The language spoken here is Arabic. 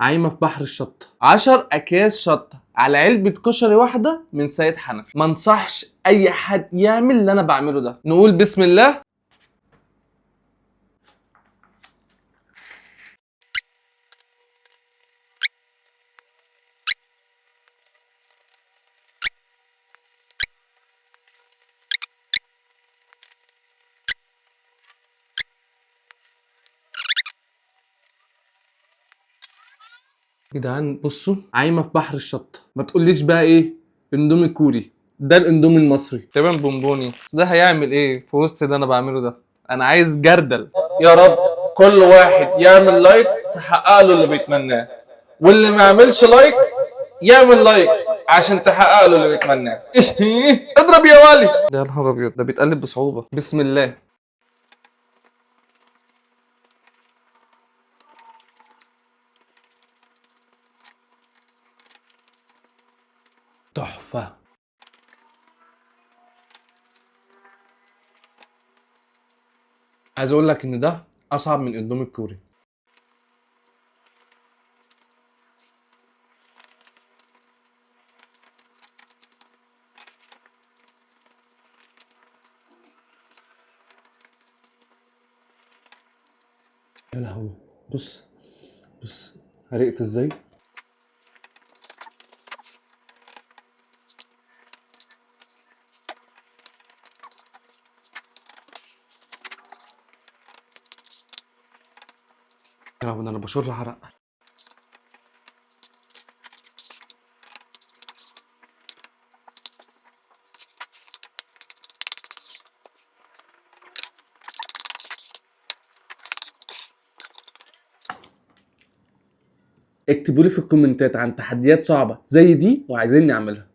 عايمة في بحر الشطة. 10 أكياس شطة على علبة كشري واحدة من سيد حنفي. ما انصحش أي حد يعمل اللي أنا بعمله ده. نقول بسم الله. جدعان بصوا، عايمة في بحر الشطة. ما تقوليش بقى ايه اندومي كوري، ده الاندومي المصري تمام بونبوني. ده هيعمل ايه في وسط اللي انا بعمله ده؟ انا عايز جردل. يا رب كل واحد يعمل لايك تحقق له اللي بيتمناه، واللي ما يعملش لايك يعمل لايك عشان تحقق له اللي بيتمناه. اضرب يا ولي. يا نهار ابيض، ده بيتقلب بصعوبة. بسم الله. تحفة. عايز اقول لك ان ده اصعب من الاندومي الكوري. يا لهوي، بص بص حرقت ازاي. يا لهوي، ده انا بشر حرق. اكتبوا لي في الكومنتات عن تحديات صعبة زي دي وعايزيني اعملها.